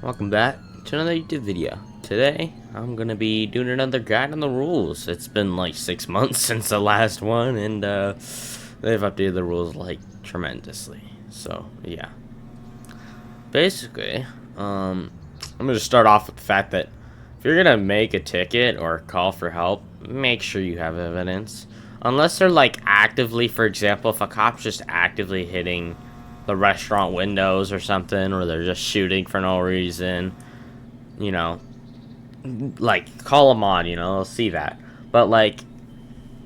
Welcome back to another YouTube video. Today, I'm gonna be doing another guide on the rules. It's been like 6 months since the last one, and they've updated the rules like tremendously. So yeah, basically, I'm gonna start off with the fact that if you're gonna make a ticket or call for help, make sure you have evidence. Unless they're like actively, for example, if a cop's just actively hitting the restaurant windows or something, or they're just shooting for no reason, you know, like call them on, they'll see that. But like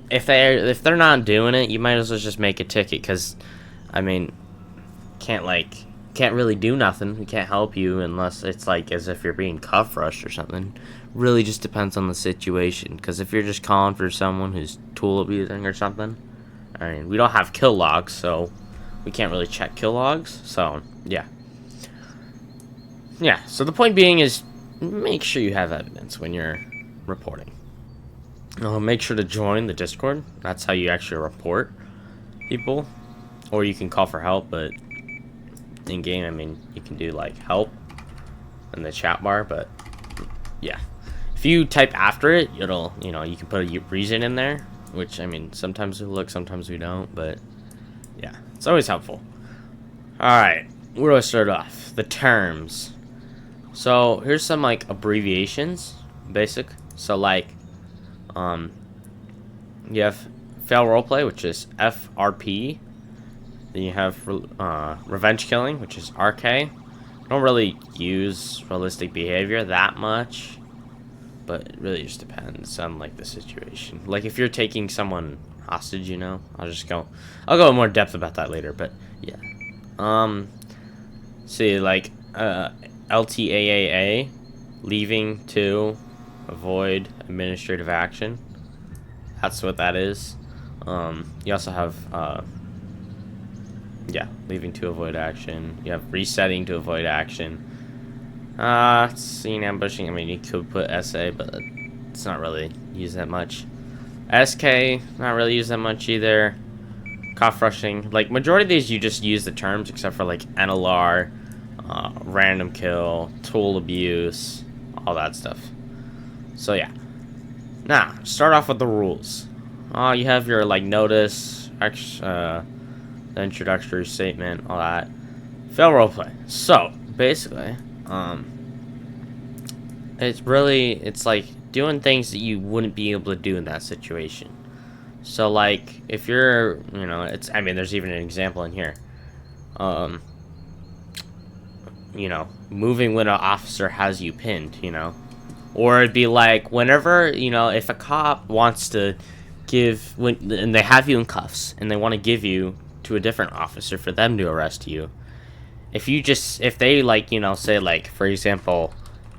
if they're not doing it, you might as well just make a ticket, because I mean, can't really do nothing. We can't help you unless it's like as if you're being cuff rushed or something. Really just depends on the situation, because if you're just calling for someone who's tool abusing or something, I mean, we don't have kill logs, so we can't really check kill logs. So yeah, so the point being is, make sure you have evidence when you're reporting. Make sure to join the Discord. That's how you actually report people. Or you can call for help, but in game, I mean, you can do like help in the chat bar. But yeah, if you type after it, it'll, you can put a reason in there, which, I mean, sometimes we look, sometimes we don't, but yeah, it's always helpful. Alright, where do I start off? The terms. So here's some like abbreviations, basic. So like, you have fail roleplay, which is FRP. Then you have revenge killing, which is RK. I don't really use realistic behavior that much, but it really just depends on like the situation. Like if you're taking someone hostage, I'll go in more depth about that later. But yeah, see, like LTAAA, leaving to avoid administrative action. That's what that is. You also have leaving to avoid action. You have resetting to avoid action. Seeing ambushing. I mean, you could put SA, but it's not really used that much. SK, not really used that much either. Cough rushing. Like, majority of these you just use the terms, except for like NLR, random kill, tool abuse, all that stuff. So yeah. Now, start off with the rules. You have your like notice, the introductory statement, all that. Fail roleplay. So basically, it's like doing things that you wouldn't be able to do in that situation. So like if you're, there's even an example in here. Moving when an officer has you pinned, or it'd be like whenever, if a cop wants to and they have you in cuffs and they want to give you to a different officer for them to arrest you. If they like, say like, for example,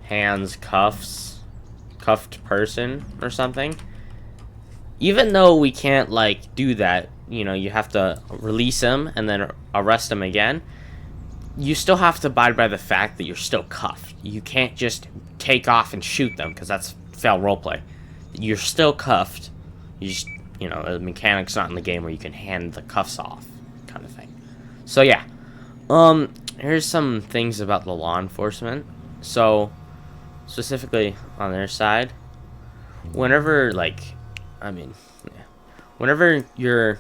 hands cuffed person or something, even though we can't like do that, you have to release him and then arrest him again, you still have to abide by the fact that you're still cuffed. You can't just take off and shoot them, because that's fail roleplay. You're still cuffed. You just, the mechanic's not in the game where you can hand the cuffs off, kind of thing. So yeah, here's some things about the law enforcement. So specifically on their side, whenever whenever you're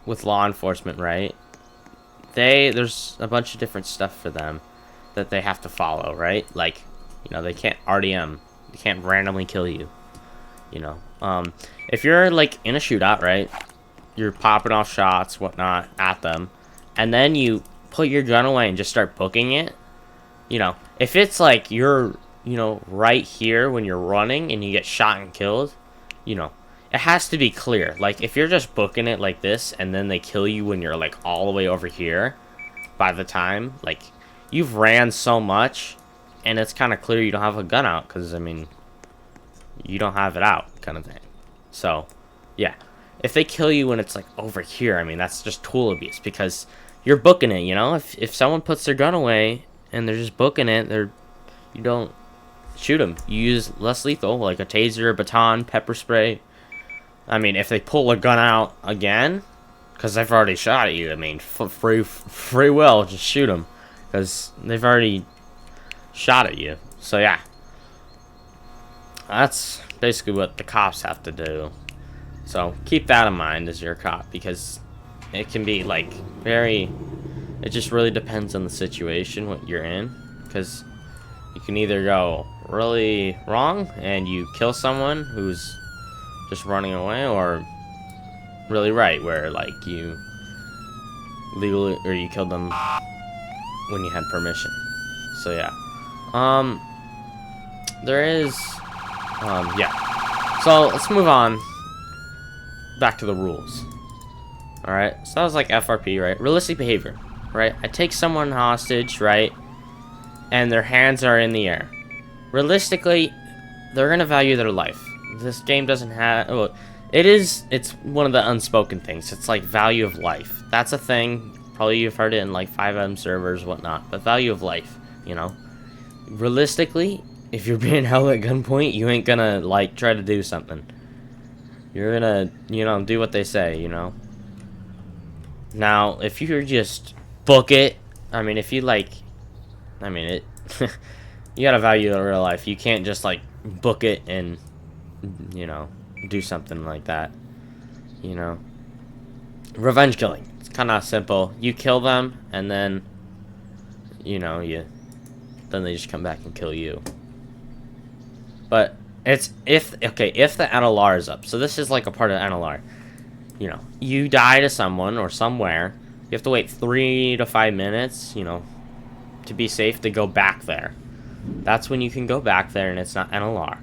with law enforcement, right, there's a bunch of different stuff for them that they have to follow, right? Like, they can't RDM, they can't randomly kill you. If you're like in a shootout, right, you're popping off shots, whatnot, at them, and then you put your gun away and just start booking it. If it's like you're, right here when you're running and you get shot and killed, it has to be clear. Like if you're just booking it like this and then they kill you when you're like all the way over here, by the time like you've ran so much and it's kind of clear you don't have a gun out, because I mean, you don't have it out, kind of thing. So yeah, if they kill you when it's like over here, I mean, that's just tool abuse, because you're booking it. If someone puts their gun away and they're just booking it, you don't shoot them. You use less lethal, like a taser, a baton, pepper spray. I mean, if they pull a gun out again, because they've already shot at you, I mean, free will, just shoot them, because they've already shot at you. So yeah, that's basically what the cops have to do. So keep that in mind as you're a cop, because it can be like very, it just really depends on the situation, what you're in, because you can either go really wrong and you kill someone who's just running away, or really right, where like you legally, or you killed them when you had permission. So yeah, there is, yeah. So let's move on back to the rules. All right, so that was like FRP, right? Realistic behavior, right? I take someone hostage, right? And their hands are in the air. Realistically, they're gonna value their life. This game doesn't have, well, it's one of the unspoken things. It's like value of life. That's a thing. Probably you've heard it in like 5M servers, whatnot. But value of life, you know. Realistically, if you're being held at gunpoint, you ain't gonna like try to do something. You're gonna, you know, do what they say, you know. Now, if you just book it, I mean, if you like, I mean, it, you gotta value the real life. You can't just like book it and, you know, do something like that, you know. Revenge killing. It's kind of simple. You kill them, and then, you know, then they just come back and kill you. But it's if the NLR is up. So this is like a part of NLR. You know, you die to someone or somewhere, you have to wait 3 to 5 minutes, you know, to be safe to go back there. That's when you can go back there and it's not NLR.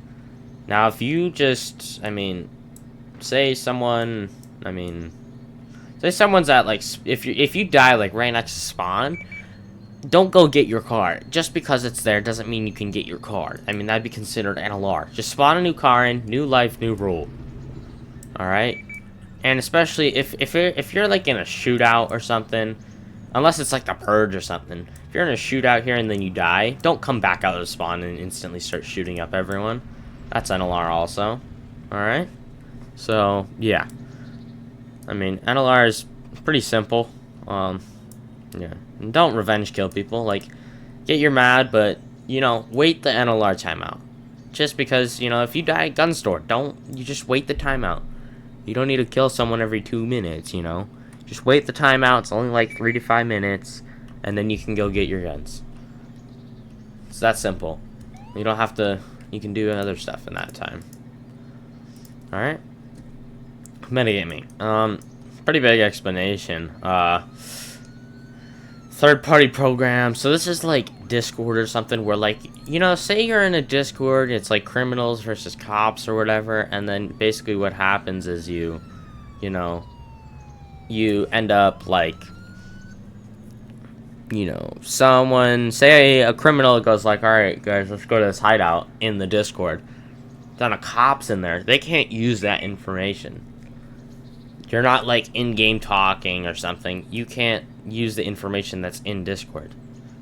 Now, if you just, I mean, say someone's at like, if you die like right next to spawn, don't go get your car. Just because it's there doesn't mean you can get your car. I mean, that'd be considered NLR. Just spawn a new car in, new life, new rule. All right. And especially if you're like in a shootout or something, unless it's like the purge or something. If you're in a shootout here and then you die, don't come back out of the spawn and instantly start shooting up everyone. That's NLR also. Alright? So, yeah. I mean, NLR is pretty simple. Yeah. And don't revenge kill people. Like, get your mad, but, you know, wait the NLR timeout. Just because, you know, if you die at gun store, you just wait the timeout. You don't need to kill someone every 2 minutes, you know. Just wait the timeout. It's only like 3 to 5 minutes, and then you can go get your guns. It's that simple. You don't have to. You can do other stuff in that time. All right. Metagaming. Pretty big explanation. Third-party programs. So this is like Discord or something where, like, you know, say you're in a Discord, it's like criminals versus cops or whatever, and then basically what happens is you know, you end up like, you know, someone, say a criminal goes like, all right, guys, let's go to this hideout in the Discord. Then a cop's in there. They can't use that information. You're not like in-game talking or something. You can't use the information that's in Discord.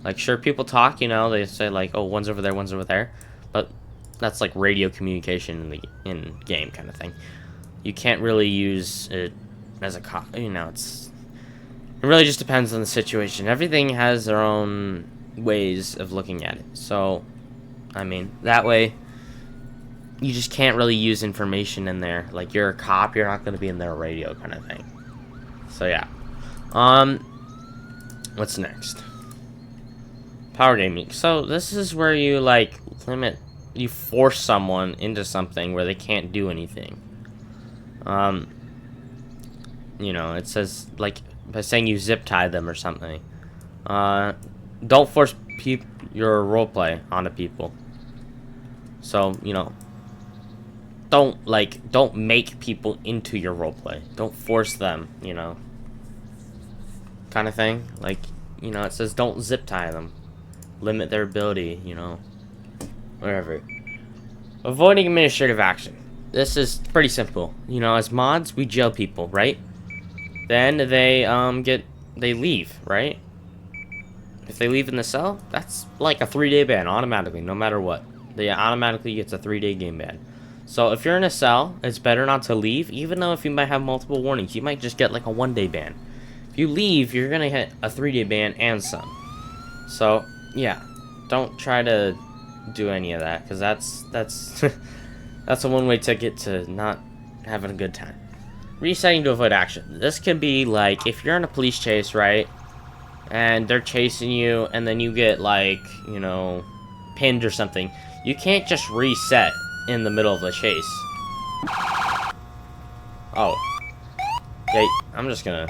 Like, sure, people talk, you know, they say like, oh, one's over there, but that's like radio communication in game kind of thing. You can't really use it as a cop, you know. It really just depends on the situation. Everything has their own ways of looking at it. So, I mean, that way, you just can't really use information in there. Like, you're a cop, you're not going to be in their radio kind of thing. So, yeah. What's next? Power gaming. So, this is where you, like, you force someone into something where they can't do anything. You know, it says, like, by saying you zip tie them or something. Don't force your roleplay onto people. So, you know, don't make people into your roleplay. Don't force them, you know, kind of thing. Like, you know, it says don't zip tie them. Limit their ability, you know, whatever. Avoiding administrative action. This is pretty simple. You know, as mods, we jail people, right? Then they leave, right? If they leave in the cell, that's like a 3-day ban automatically, no matter what. They automatically gets a 3-day game ban. So if you're in a cell, it's better not to leave, even though if you might have multiple warnings, you might just get like a 1-day ban. If you leave, you're gonna hit a 3-day ban and some. So yeah, don't try to do any of that, because that's that's a one-way ticket to not having a good time. Resetting to avoid action. This could be like if you're in a police chase, right? And they're chasing you, and then you get like, you know, pinned or something. You can't just reset in the middle of the chase. Oh. Okay, I'm just gonna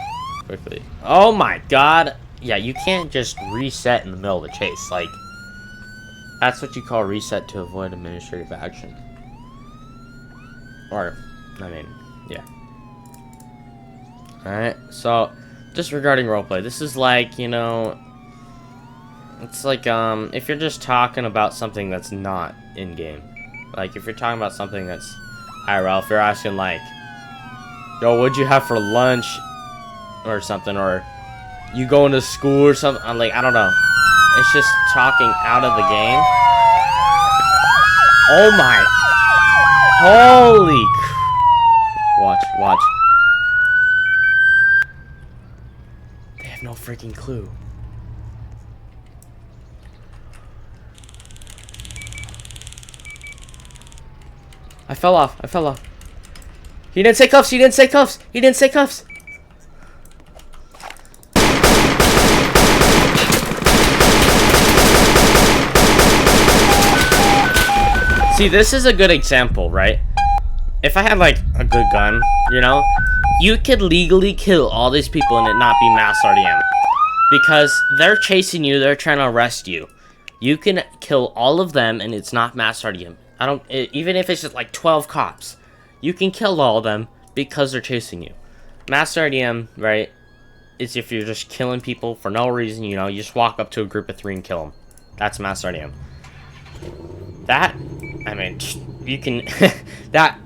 quickly. Oh my god. Yeah, you can't just reset in the middle of the chase. Like, that's what you call reset to avoid administrative action. Or, I mean, yeah. Alright, so, just regarding roleplay, this is like, you know, it's like, if you're just talking about something that's not in-game. Like, if you're talking about something that's IRL, if you're asking, like, yo, what'd you have for lunch? Or something, or you going to school or something, I'm like, I don't know. It's just talking out of the game. Oh my. Holy. Watch. They have no freaking clue. I fell off. He didn't say cuffs. See, this is a good example, right? If I had, like, a good gun, you know, you could legally kill all these people and it not be mass RDM. Because they're chasing you, they're trying to arrest you. You can kill all of them and it's not mass RDM. Even if it's just, like, 12 cops, you can kill all of them because they're chasing you. Mass RDM, right, is if you're just killing people for no reason, you know, you just walk up to a group of 3 and kill them. That's mass RDM. That, I mean, you can, that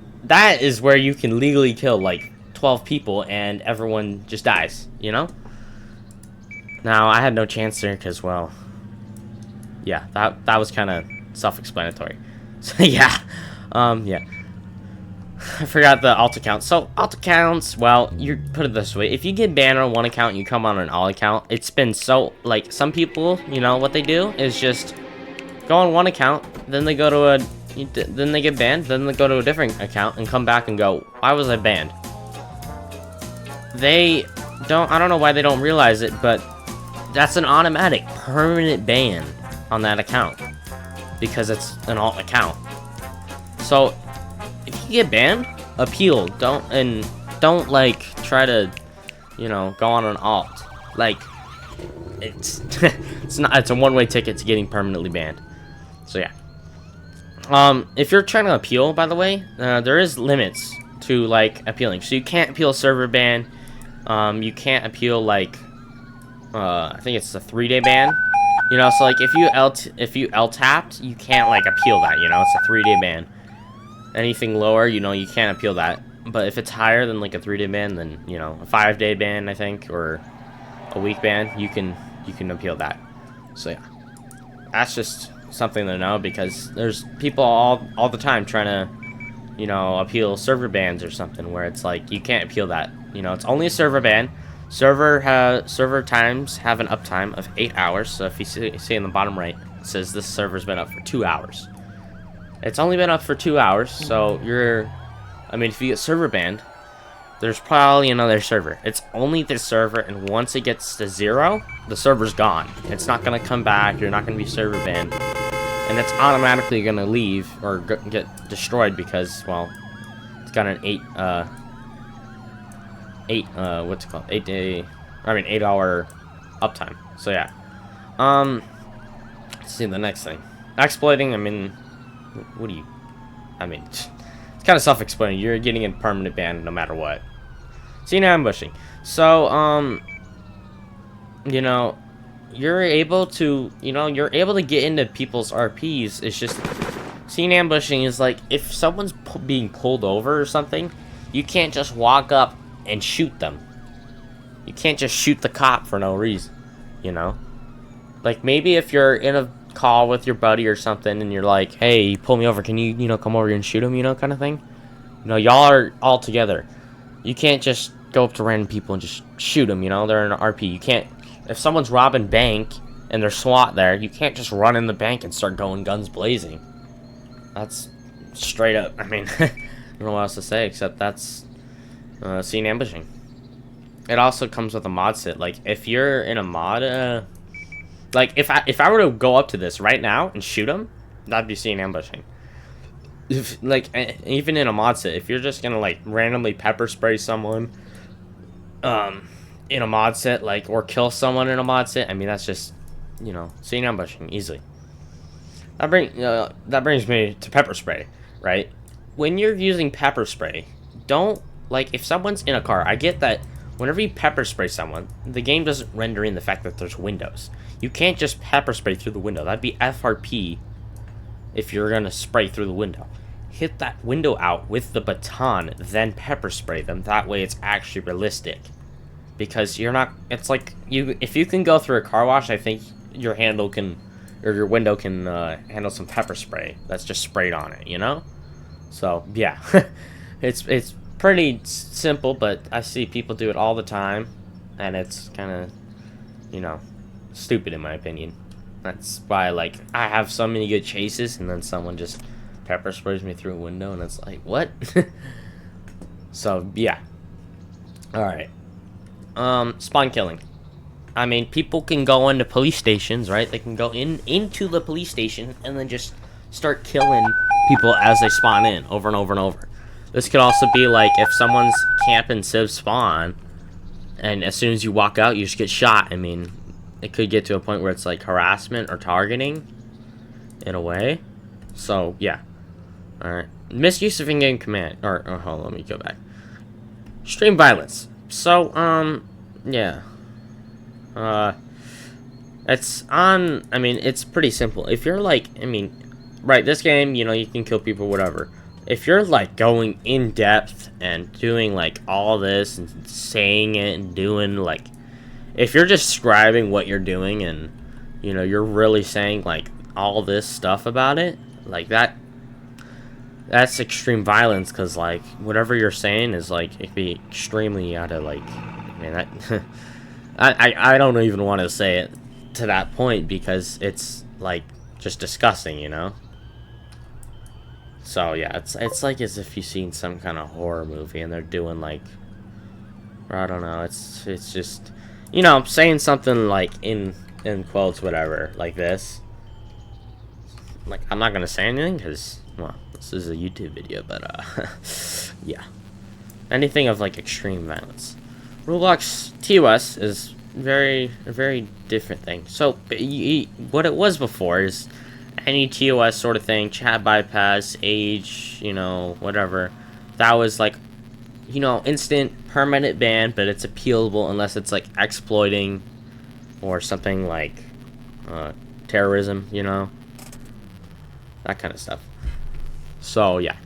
is where you can legally kill, like, 12 people and everyone just dies, you know? Now, I had no chance there because, well, yeah, that was kind of self-explanatory. So, yeah, yeah. I forgot the alt account. So, alt accounts, well, you put it this way. If you get banned on one account and you come on an alt account, it's been so, like, some people, you know, what they do is just go on one account, then they go to then they get banned, then they go to a different account and come back and go, why was I banned? I don't know why they don't realize it, but that's an automatic permanent ban on that account because it's an alt account. So if you get banned, appeal. Don't like try to, you know, go on an alt. Like, it's it's a one-way ticket to getting permanently banned. So yeah. If you're trying to appeal, by the way, there is limits to, like, appealing. So you can't appeal server ban. You can't appeal, like, I think it's a 3-day ban. You know, so, like, if you L-tapped, you can't, like, appeal that, you know? It's a 3-day ban. Anything lower, you know, you can't appeal that. But if it's higher than, like, a 3-day ban, then, you know, a 5-day ban, I think, or a week ban, you can appeal that. So yeah. That's just something to know, because there's people all the time trying to, you know, appeal server bans or something where it's like you can't appeal that. You know, it's only a server ban. Server times have an uptime of 8 hours. So if you see in the bottom right, it says this server's been up for 2 hours. It's only been up for 2 hours, so I mean, if you get server banned, there's probably another server. It's only this server, and once it gets to 0, the server's gone. It's not going to come back. You're not going to be server banned. And it's automatically going to leave or get destroyed because, well, it's got an 8 hour uptime. So, yeah. Let's see the next thing. Exploiting, I mean, what do you, I mean, it's kind of self-explanatory. You're getting a permanent ban no matter what. Scene ambushing. So, you know, you're able to get into people's RPs. It's just, scene ambushing is like, if someone's being pulled over or something, you can't just walk up and shoot them. You can't just shoot the cop for no reason, you know? Like, maybe if you're in a call with your buddy or something and you're like, hey, pull me over, can you, come over here and shoot him, kind of thing? You know, y'all are all together. You can't just go up to random people and just shoot them, they're in an RP. You can't, if someone's robbing bank and there's SWAT there, you can't just run in the bank and start going guns blazing. That's straight up. I mean, I don't know what else to say except that's scene ambushing. It also comes with a mod sit. Like, if you're in a mod, like, if I were to go up to this right now and shoot him, that'd be scene ambushing. If, like, even in a mod sit, if you're just gonna, like, randomly pepper spray someone, in a mod set, like, or kill someone in a mod set, I mean, that's just, you know, scene ambushing, easily. That brings me to pepper spray, right? When you're using pepper spray, don't, like, if someone's in a car, I get that whenever you pepper spray someone, the game doesn't render in the fact that there's windows. You can't just pepper spray through the window. That'd be FRP if you're gonna spray through the window. Hit that window out with the baton, then pepper spray them. That way it's actually realistic. Because you're not, it's like, if you can go through a car wash, I think your handle can, or your window can handle some pepper spray that's just sprayed on it, you know? So, yeah. it's pretty simple, but I see people do it all the time, and it's kind of, you know, stupid in my opinion. That's why, like, I have so many good chases, and then someone just pepper sprays me through a window, and it's like, what? So, yeah. Alright. Spawn killing. I mean, people can go into police stations, right? They can go into the police station, and then just start killing people as they spawn in, over and over and over. This could also be, like, if someone's camping Civ spawn, and as soon as you walk out, you just get shot. I mean, it could get to a point where it's like harassment or targeting in a way. So yeah. Alright. Misuse of in-game command. Or hold on, let me go back. Extreme violence. So, yeah. It's on, I mean, it's pretty simple. If you're like, I mean, right, this game, you know, you can kill people, whatever. If you're like going in depth and doing like all this and saying it and doing like, if you're just describing what you're doing and, you know, you're really saying, like, all this stuff about it, like, that's extreme violence, because, like, whatever you're saying is, like, it could be extremely out of, like, I mean, that, I don't even want to say it to that point, because it's, like, just disgusting, you know? So, yeah, it's like as if you've seen some kind of horror movie, and they're doing, like, I don't know, it's just, you know, saying something like in quotes, whatever, like this. Like, I'm not gonna say anything because, well, this is a YouTube video, but yeah. Anything of like extreme violence. Roblox TOS is a very different thing. So what it was before is any TOS sort of thing, chat bypass, age, you know, whatever. That was like, you know, instant permanent ban, but it's appealable unless it's like exploiting or something like terrorism, you know, that kind of stuff. So yeah,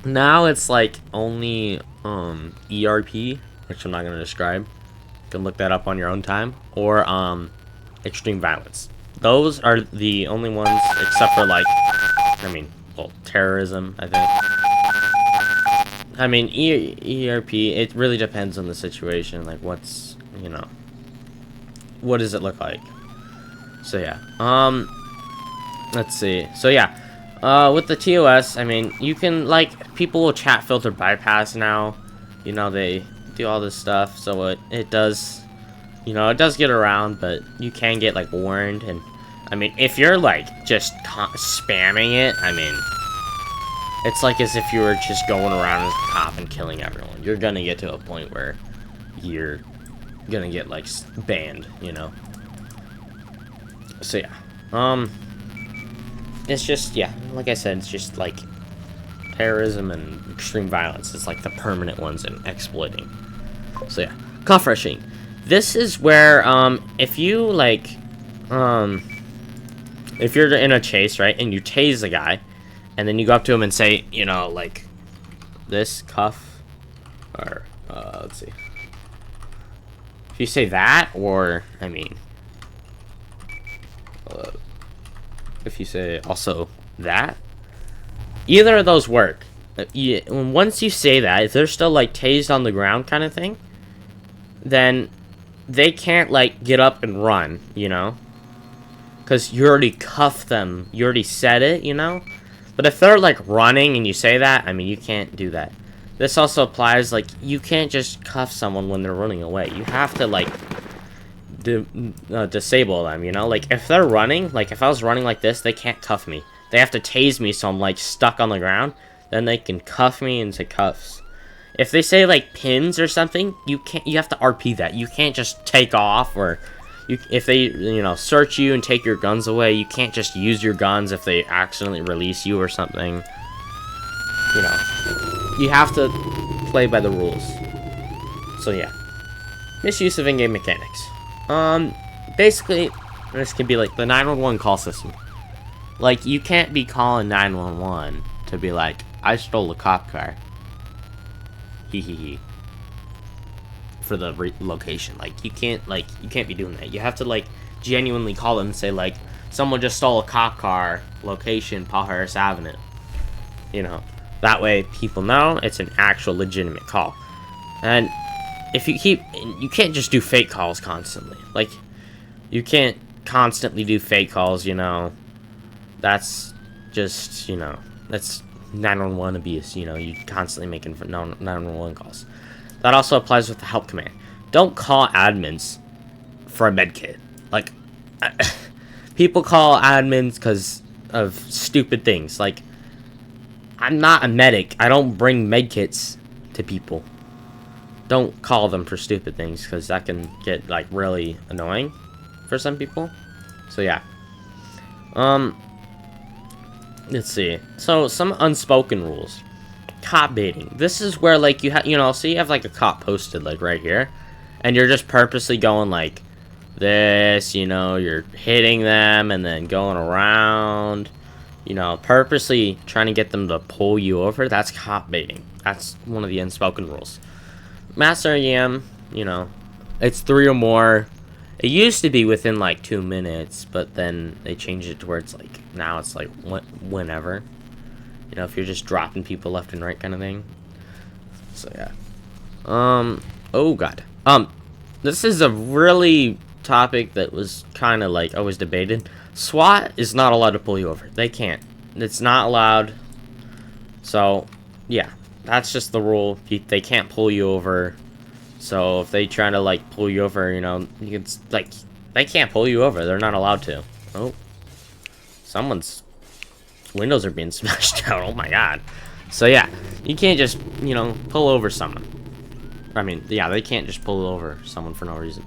now it's like only ERP, which I'm not gonna describe. You can look that up on your own time, or extreme violence. Those are the only ones, except for like, I mean, well, terrorism, I think. I mean, ERP, it really depends on the situation, like what's, you know, what does it look like? So yeah, let's see. So yeah, with the TOS, I mean, you can, like, people will chat filter bypass now, you know, they do all this stuff, so it does, you know, it does get around, but you can get, like, warned, and, I mean, if you're, like, just spamming it, I mean, it's like as if you were just going around as a cop and killing everyone. You're gonna get to a point where you're gonna get, like, banned, you know? So, yeah. It's just, yeah, like I said, it's just, like, terrorism and extreme violence. It's, like, the permanent ones and exploiting. So, yeah. Cuff rushing. This is where, if you, like, if you're in a chase, right, and you tase a guy, and then you go up to him and say, you know, like, this cuff, or, let's see. If you say that, or, I mean, if you say also that, either of those work. Once you say that, if they're still, like, tased on the ground kind of thing, then they can't, like, get up and run, you know? Because you already cuffed them. You already said it, you know? But if they're, like, running and you say that, I mean, you can't do that. This also applies, like, you can't just cuff someone when they're running away. You have to, like, disable them, you know? Like, if they're running, like, if I was running like this, they can't cuff me. They have to tase me so I'm, like, stuck on the ground. Then they can cuff me into cuffs. If they say, like, pins or something, you have to RP that. You can't just take off, or if they, you know, search you and take your guns away, you can't just use your guns if they accidentally release you or something. You know, you have to play by the rules. So, yeah. Misuse of in-game mechanics. Basically, this can be, like, the 911 call system. Like, you can't be calling 911 to be like, I stole a cop car. Hee. For the location. Like, you can't be doing that. You have to, like, genuinely call them and say, like, someone just stole a cop car, location, Paul Harris Avenue. You know, that way people know it's an actual legitimate call. And if you can't just do fake calls constantly. Like, you can't constantly do fake calls, you know. That's just, you know, that's 911 abuse, you know. You constantly making 911 calls. That also applies with the help command. Don't call admins for a medkit. Like, people call admins because of stupid things. Like, I'm not a medic. I don't bring medkits to people. Don't call them for stupid things, because that can get, like, really annoying for some people. So, yeah. Let's see. So, some unspoken rules. Cop baiting. This is where, like, you know, so you have, like, a cop posted, like, right here. And you're just purposely going, like, this, you know, you're hitting them and then going around. You know, purposely trying to get them to pull you over. That's cop baiting. That's one of the unspoken rules. Mass REM, you know, it's 3 or more. It used to be within, like, 2 minutes, but then they changed it to where it's, like, now it's, like, whenever. You know, if you're just dropping people left and right kind of thing. So, yeah. Oh, God. This is a really topic that was kind of, like, always debated. SWAT is not allowed to pull you over. They can't. It's not allowed. So, yeah. That's just the rule. They can't pull you over. So if they try to, like, pull you over, you know, it's like, they can't pull you over. They're not allowed to. Oh. Someone's windows are being smashed out. Oh my god. So yeah, you can't just, you know, pull over someone. I mean, yeah, they can't just pull over someone for no reason.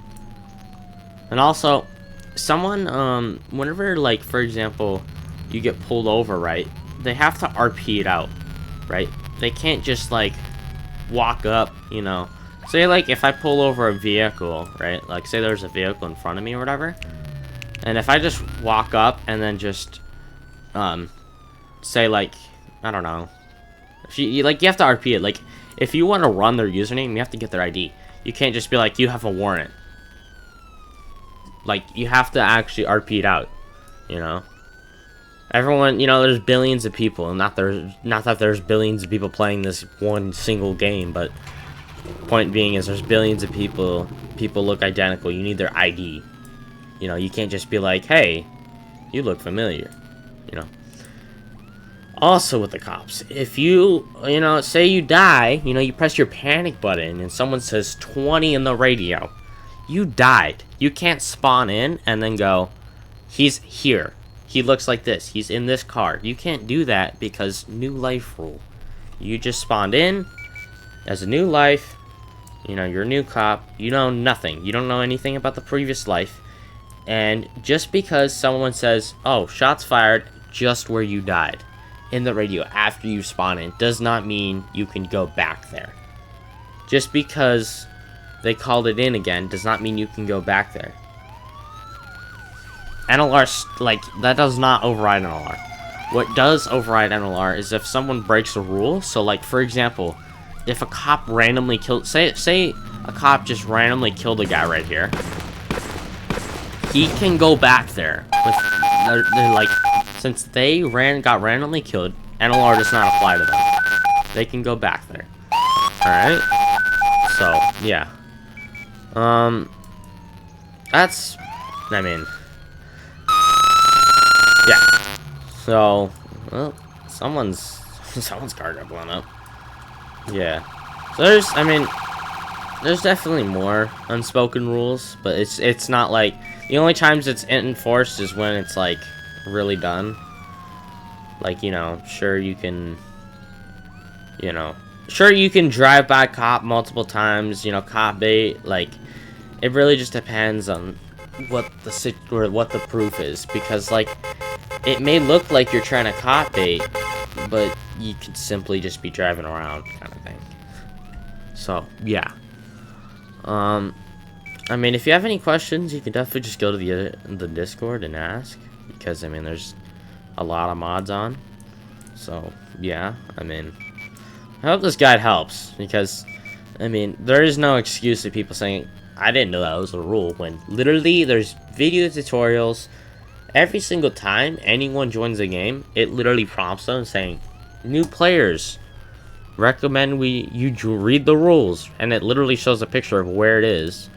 And also, someone, whenever, like, for example, you get pulled over, right, they have to RP it out, right? They can't just, like, walk up, you know. Say, like, if I pull over a vehicle, right? Like, say there's a vehicle in front of me or whatever. And if I just walk up and then just, say, like, I don't know. If you like, you have to RP it. Like, if you want to run their username, you have to get their ID. You can't just be like, you have a warrant. Like, you have to actually RP it out, you know? Everyone, you know, there's billions of people, and not that there's billions of people playing this one single game, but point being is there's billions of people look identical. You need their ID. You know, you can't just be like, hey, you look familiar, you know? Also with the cops, if you know, say you die, you know, you press your panic button and someone says 20 in the radio, you died. You can't spawn in and then go, he's here. He looks like this. He's in this car. You can't do that because new life rule. You just spawned in as a new life. You know, you're a new cop. You know nothing. You don't know anything about the previous life. And just because someone says, oh, shots fired just where you died in the radio after you spawn in does not mean you can go back there. Just because they called it in again does not mean you can go back there. NLR, like, that does not override NLR. What does override NLR is if someone breaks a rule. So, like, for example, if a cop randomly killed, say a cop just randomly killed a guy right here, he can go back there with, they're like, since they got randomly killed, NLR does not apply to them. They can go back there. Alright? So, yeah. that's, I mean, yeah. So, well, someone's car got blown up. Yeah. So there's definitely more unspoken rules, but it's not like the only times it's enforced is when it's like really done. Like, sure you can, sure you can drive by cop multiple times, cop bait. Like, it really just depends on what the proof is, because like it may look like you're trying to cop bait, but you could simply just be driving around, kind of thing. So yeah. I mean, if you have any questions, you can definitely just go to the Discord and ask, because I mean, there's a lot of mods on. So yeah, I mean, I hope this guide helps, because I mean, there is no excuse to people saying I didn't know that was a rule, when literally there's video tutorials every single time anyone joins the game. It literally prompts them saying, new players, recommend you read the rules, and it literally shows a picture of where it is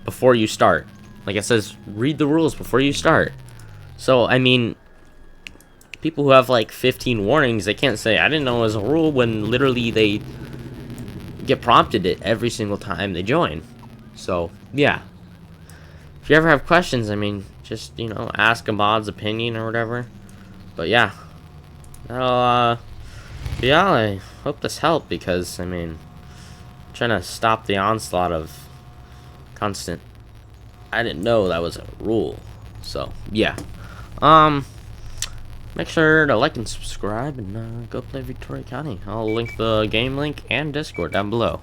before you start. Like, it says read the rules before you start. So I mean, people who have like 15 warnings, they can't say I didn't know it was a rule, when literally they get prompted it every single time they join. So yeah, if you ever have questions, I mean, just ask a mod's opinion or whatever. But yeah, yeah, I hope this helped, because I mean, I'm trying to stop the onslaught of constant I didn't know that was a rule. So yeah, make sure to like and subscribe, and go play Victoria County. I'll link the game link and Discord down below.